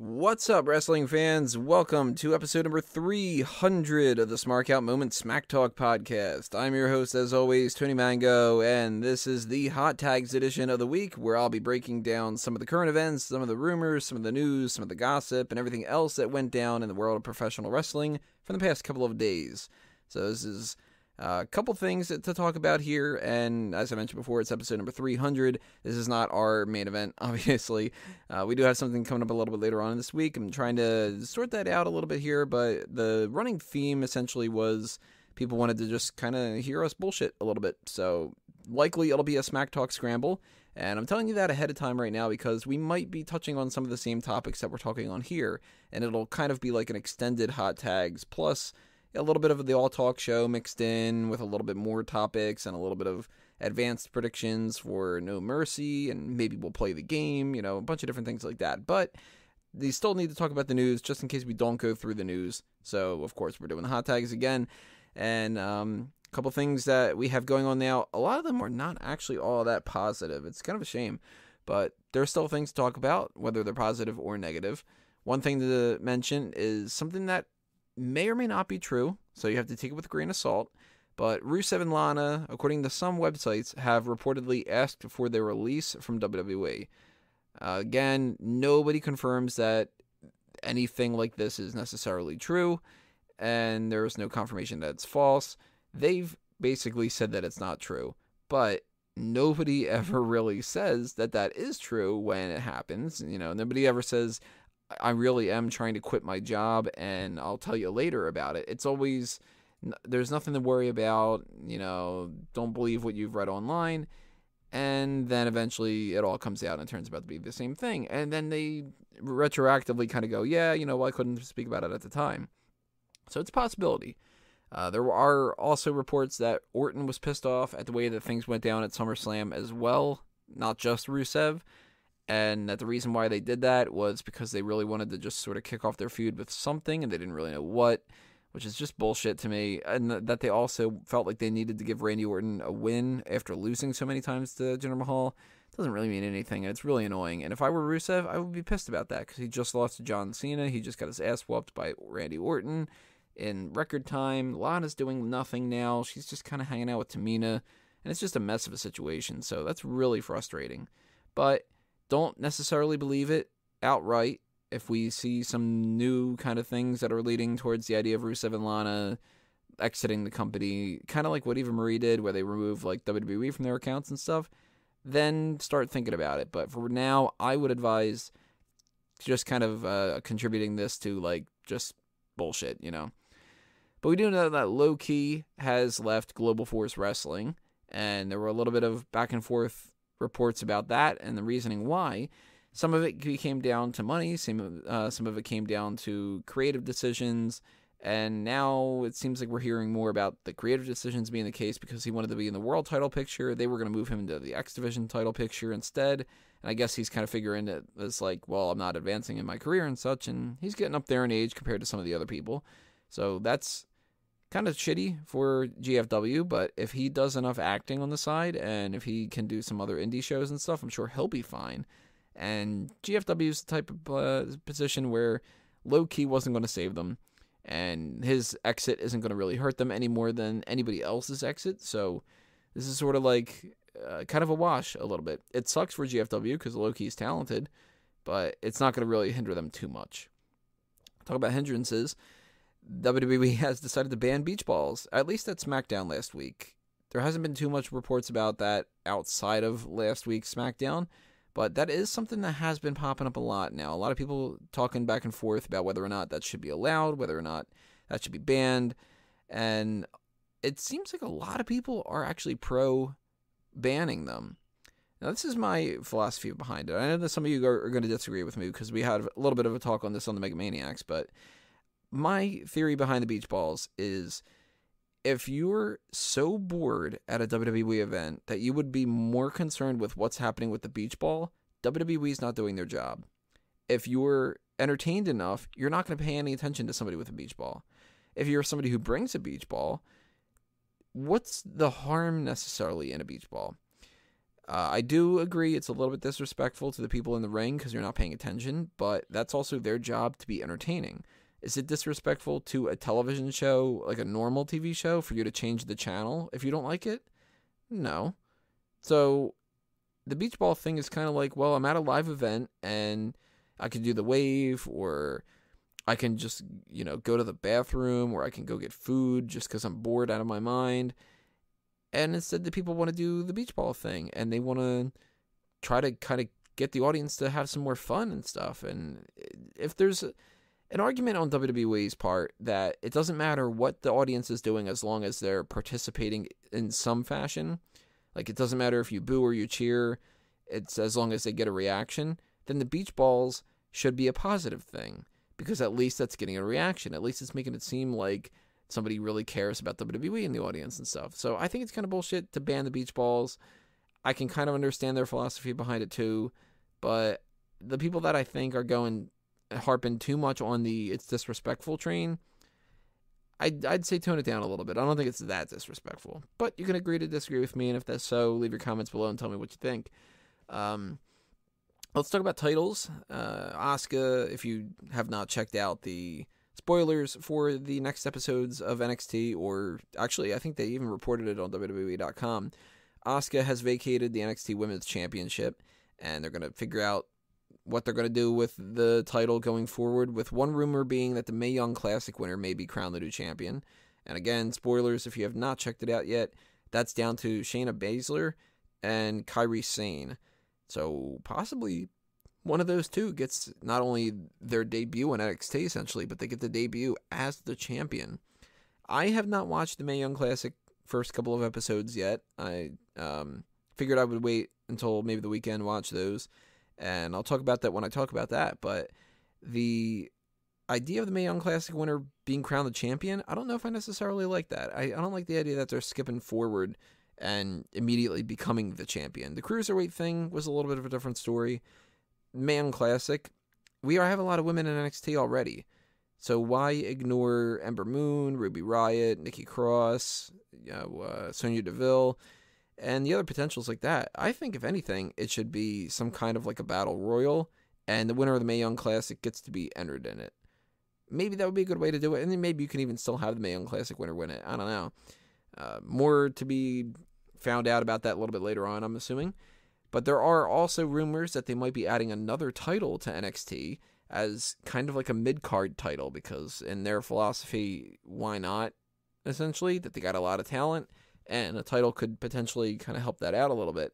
What's up, wrestling fans? Welcome to episode number 300 of the Smark Moments Smack Talk podcast. I'm your host, as always, Tony Mango, and this is the Hot Tags edition of the week, where I'll be breaking down some of the current events, some of the rumors, some of the news, some of the gossip, and everything else that went down in the world of professional wrestling from the past couple of days. So this is a couple things to talk about here, and as I mentioned before, it's episode number 300. This is not our main event, obviously. We do have something coming up a little bit later on this week. I'm trying to sort that out a little bit here, but the running theme essentially was people wanted to just kind of hear us bullshit a little bit, so likely it'll be a Smack Talk scramble, and I'm telling you that ahead of time right now because we might be touching on some of the same topics that we're talking on here, and it'll kind of be like an extended Hot Tags plus a little bit of the all-talk show mixed in with a little bit more topics and a little bit of advanced predictions for No Mercy, and maybe we'll play the game, a bunch of different things like that. But they still need to talk about the news just in case we don't go through the news. So, of course, we're doing the hot tags again. And a couple things that we have going on now, a lot of them are not actually all that positive. It's kind of a shame. But there's still things to talk about, whether they're positive or negative. One thing to mention is something that may or may not be true, so you have to take it with a grain of salt, but Rusev and Lana, according to some websites, have reportedly asked for their release from WWE. Again, nobody confirms that anything like this is necessarily true, and there is no confirmation that it's false. They've basically said that it's not true, but nobody ever really says that that is true when it happens. Nobody ever says, I really am trying to quit my job, and I'll tell you later about it. It's always, there's nothing to worry about, don't believe what you've read online, and then eventually it all comes out and it turns out to be the same thing. And then they retroactively kind of go, yeah, I couldn't speak about it at the time. So it's a possibility. There are also reports that Orton was pissed off at the way that things went down at SummerSlam as well, not just Rusev. And that the reason why they did that was because they really wanted to just sort of kick off their feud with something, and they didn't really know what, which is just bullshit to me. And that they also felt like they needed to give Randy Orton a win after losing so many times to Jinder Mahal doesn't really mean anything, and it's really annoying. And if I were Rusev, I would be pissed about that, because he just lost to John Cena. He just got his ass whooped by Randy Orton in record time. Lana's doing nothing now. She's just kind of hanging out with Tamina, and it's just a mess of a situation. So that's really frustrating. But don't necessarily believe it outright. If we see some new kind of things that are leading towards the idea of Rusev and Lana exiting the company, kind of like what Eva Marie did, where they remove like WWE from their accounts and stuff, then start thinking about it. But for now, I would advise just kind of contributing this to like just bullshit, But we do know that Low Key has left Global Force Wrestling, and there were a little bit of back and forth reports about that and the reasoning why. Some of it came down to money, some of it came down to creative decisions, and now it seems like we're hearing more about the creative decisions being the case because he wanted to be in the world title picture. They were going to move him into the X Division title picture instead, and I guess he's kind of figuring it as like, well, I'm not advancing in my career and such, and he's getting up there in age compared to some of the other people. So that's kind of shitty for GFW, but if he does enough acting on the side, and if he can do some other indie shows and stuff, I'm sure he'll be fine. And GFW is the type of position where Low Key wasn't going to save them, and his exit isn't going to really hurt them any more than anybody else's exit, so this is sort of like kind of a wash a little bit. It sucks for GFW because Low Key is talented, but it's not going to really hinder them too much. Talk about hindrances. WWE has decided to ban beach balls, at least at SmackDown last week. There hasn't been too much reports about that outside of last week's SmackDown, but that is something that has been popping up a lot now. A lot of people talking back and forth about whether or not that should be allowed, whether or not that should be banned, and it seems like a lot of people are actually pro banning them. Now, this is my philosophy behind it. I know that some of you are going to disagree with me because we had a little bit of a talk on this on the Mega Maniacs, but my theory behind the beach balls is if you're so bored at a WWE event that you would be more concerned with what's happening with the beach ball, WWE's not doing their job. If you're entertained enough, you're not going to pay any attention to somebody with a beach ball. If you're somebody who brings a beach ball, what's the harm necessarily in a beach ball? I do agree it's a little bit disrespectful to the people in the ring because you're not paying attention, but that's also their job to be entertaining. Is it disrespectful to a television show, like a normal TV show, for you to change the channel if you don't like it? No. So the beach ball thing is kind of like, well, I'm at a live event and I can do the wave, or I can just, go to the bathroom, or I can go get food just because I'm bored out of my mind. And instead, the people want to do the beach ball thing, and they want to try to kind of get the audience to have some more fun and stuff. And if there's an argument on WWE's part that it doesn't matter what the audience is doing as long as they're participating in some fashion, like it doesn't matter if you boo or you cheer, it's as long as they get a reaction, then the beach balls should be a positive thing, because at least that's getting a reaction. At least it's making it seem like somebody really cares about WWE in the audience and stuff. So I think it's kind of bullshit to ban the beach balls. I can kind of understand their philosophy behind it too, but the people that I think are harping too much on the it's disrespectful train, I'd say tone it down a little bit. I don't think it's that disrespectful, but you can agree to disagree with me, and if that's so, leave your comments below and tell me what you think. Let's talk about titles. Asuka, if you have not checked out the spoilers for the next episodes of NXT, or actually, I think they even reported it on WWE.com, Asuka has vacated the NXT Women's Championship, and they're going to figure out what they're going to do with the title going forward, with one rumor being that the Mae Young Classic winner may be crowned the new champion. And again, spoilers if you have not checked it out yet, that's down to Shayna Baszler and Kairi Sane. So possibly one of those two gets not only their debut in NXT essentially, but they get the debut as the champion. I have not watched the Mae Young Classic first couple of episodes yet. I figured I would wait until maybe the weekend, watch those, and I'll talk about that when I talk about that. But the idea of the Mae Young Classic winner being crowned the champion, I don't know if I necessarily like that. I don't like the idea that they're skipping forward and immediately becoming the champion. The Cruiserweight thing was a little bit of a different story. Mae Young Classic, we have a lot of women in NXT already. So why ignore Ember Moon, Ruby Riott, Nikki Cross, Sonya Deville, and the other potentials like that? I think, if anything, it should be some kind of like a battle royal, and the winner of the Mae Young Classic gets to be entered in it. Maybe that would be a good way to do it, and then maybe you can even still have the Mae Young Classic winner win it. I don't know. More to be found out about that a little bit later on, I'm assuming. But there are also rumors that they might be adding another title to NXT as kind of like a mid-card title, because in their philosophy, why not, essentially, that they got a lot of talent, and a title could potentially kind of help that out a little bit.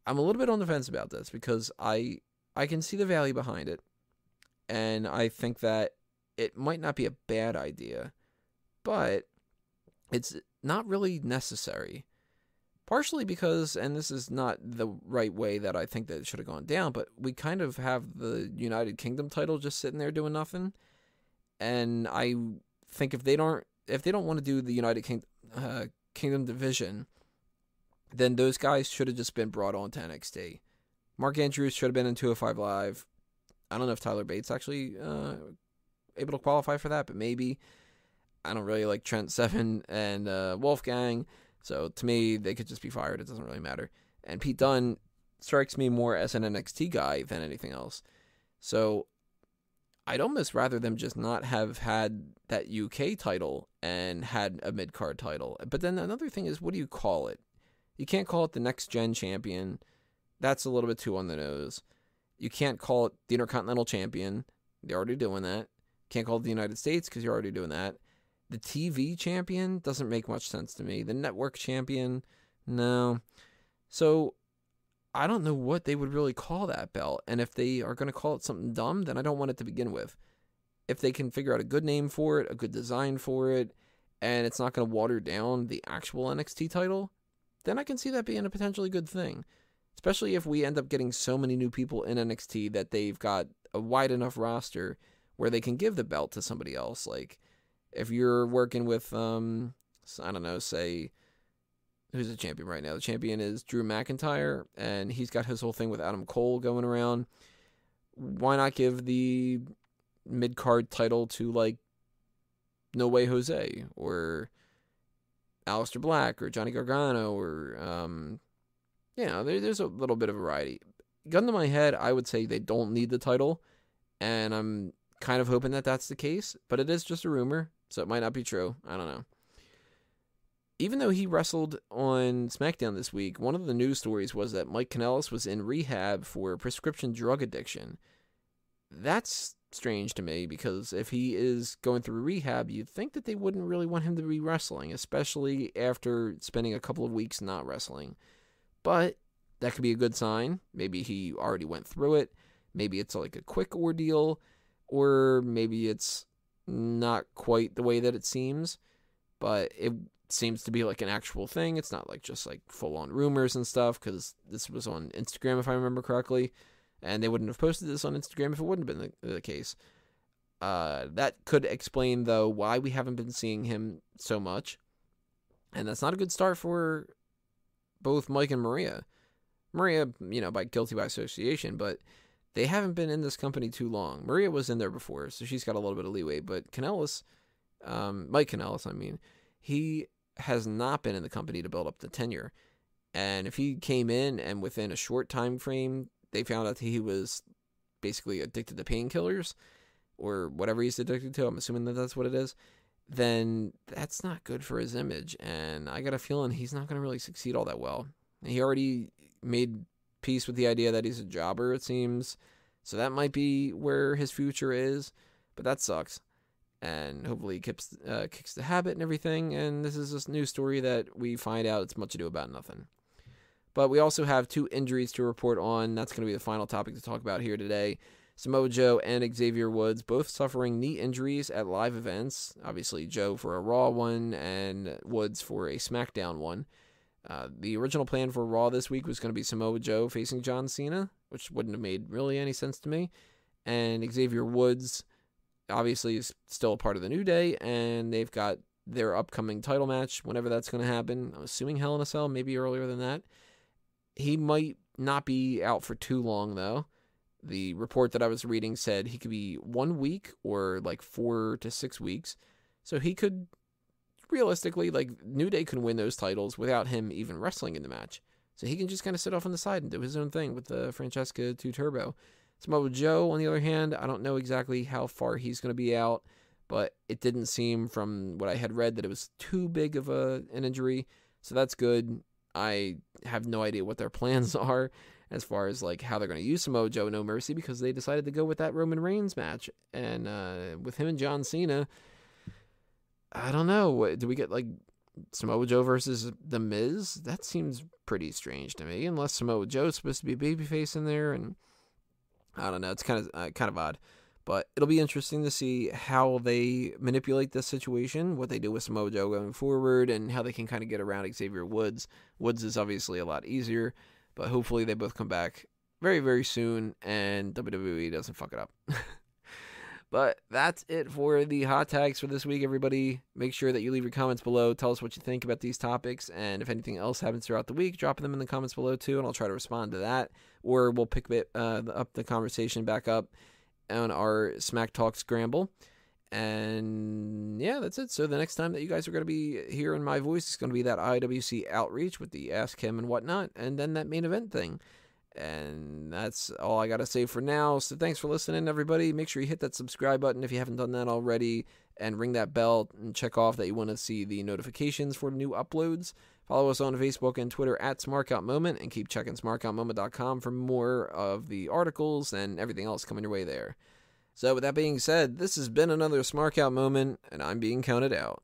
I'm a little bit on the fence about this, because I can see the value behind it, and I think that it might not be a bad idea, but it's not really necessary. Partially because, and this is not the right way that I think that it should have gone down, but we kind of have the United Kingdom title just sitting there doing nothing. And I think if they don't want to do the United Kingdom division, then those guys should have just been brought on to NXT. Mark Andrews should have been in 205 Live. I don't know if Tyler Bates actually able to qualify for that, but maybe. I don't really like Trent Seven and Wolfgang. So to me, they could just be fired. It doesn't really matter. And Pete Dunne strikes me more as an NXT guy than anything else. So I'd almost rather them just not have had that UK title and had a mid-card title. But then another thing is, what do you call it? You can't call it the Next Gen Champion. That's a little bit too on the nose. You can't call it the Intercontinental Champion. They're already doing that. Can't call it the United States because you're already doing that. The TV champion doesn't make much sense to me. The network champion, no. So I don't know what they would really call that belt. And if they are going to call it something dumb, then I don't want it to begin with. If they can figure out a good name for it, a good design for it, and it's not going to water down the actual NXT title, then I can see that being a potentially good thing. Especially if we end up getting so many new people in NXT that they've got a wide enough roster where they can give the belt to somebody else. Like, if you're working with, I don't know, say, who's the champion right now? The champion is Drew McIntyre, and he's got his whole thing with Adam Cole going around. Why not give the mid-card title to, like, No Way Jose, or Aleister Black, or Johnny Gargano, or, there's a little bit of variety. Gun to my head, I would say they don't need the title, and I'm kind of hoping that that's the case, but it is just a rumor, so it might not be true. I don't know. Even though he wrestled on SmackDown this week, one of the news stories was that Mike Kanellis was in rehab for prescription drug addiction. That's strange to me, because if he is going through rehab, you'd think that they wouldn't really want him to be wrestling, especially after spending a couple of weeks not wrestling. But that could be a good sign. Maybe he already went through it. Maybe it's like a quick ordeal, or maybe it's not quite the way that it seems, but it seems to be like an actual thing. It's not like just like full-on rumors and stuff, because this was on Instagram, if I remember correctly, and they wouldn't have posted this on Instagram if it wouldn't have been the case. That could explain, though, why we haven't been seeing him so much, and that's not a good start for both Mike and Maria. Maria, by guilty by association, but they haven't been in this company too long. Maria was in there before, so she's got a little bit of leeway, but Kanellis, Mike Kanellis, he has not been in the company to build up the tenure. And if he came in and within a short time frame, they found out that he was basically addicted to painkillers or whatever he's addicted to, I'm assuming that that's what it is, then that's not good for his image. And I got a feeling he's not going to really succeed all that well. He already made peace with the idea that he's a jobber, it seems. So that might be where his future is, but that sucks. And hopefully he kicks the habit and everything, and this is this new story that we find out it's much ado about nothing. But we also have 2 injuries to report on. That's going to be the final topic to talk about here today. Samoa Joe and Xavier Woods both suffering knee injuries at live events. Obviously, Joe for a Raw one and Woods for a SmackDown one. The original plan for Raw this week was going to be Samoa Joe facing John Cena, which wouldn't have made really any sense to me. And Xavier Woods obviously is still a part of the New Day, and they've got their upcoming title match, whenever that's going to happen. I'm assuming Hell in a Cell, maybe earlier than that. He might not be out for too long, though. The report that I was reading said he could be 1 week or like 4 to 6 weeks. So he could, realistically, New Day can win those titles without him even wrestling in the match. So he can just kind of sit off on the side and do his own thing with the Francesca 2 Turbo. Samoa Joe, on the other hand, I don't know exactly how far he's going to be out, but it didn't seem from what I had read that it was too big of an injury, so that's good. I have no idea what their plans are as far as how they're going to use Samoa Joe No Mercy, because they decided to go with that Roman Reigns match, and with him and John Cena, I don't know. Do we get Samoa Joe versus The Miz? That seems pretty strange to me, unless Samoa Joe's supposed to be a babyface in there, and I don't know. It's kind of odd, but it'll be interesting to see how they manipulate this situation, what they do with Samoa Joe going forward, and how they can kind of get around Xavier Woods. Woods is obviously a lot easier, but hopefully they both come back very, very soon, and WWE doesn't fuck it up. But that's it for the hot tags for this week, everybody. Make sure that you leave your comments below. Tell us what you think about these topics, and if anything else happens throughout the week, drop them in the comments below too, and I'll try to respond to that. Or we'll pick up the conversation back up on our Smack Talk Scramble. And yeah, that's it. So the next time that you guys are going to be hearing my voice is going to be that IWC outreach with the Ask Him and whatnot, and then that main event thing. And that's all I got to say for now. So thanks for listening, everybody. Make sure you hit that subscribe button if you haven't done that already, and ring that bell and check off that you want to see the notifications for new uploads. Follow us on Facebook and Twitter at SmarkOutMoment, and keep checking SmarkOutMoment.com for more of the articles and everything else coming your way there. So with that being said, this has been another Smark Out Moment, and I'm being counted out.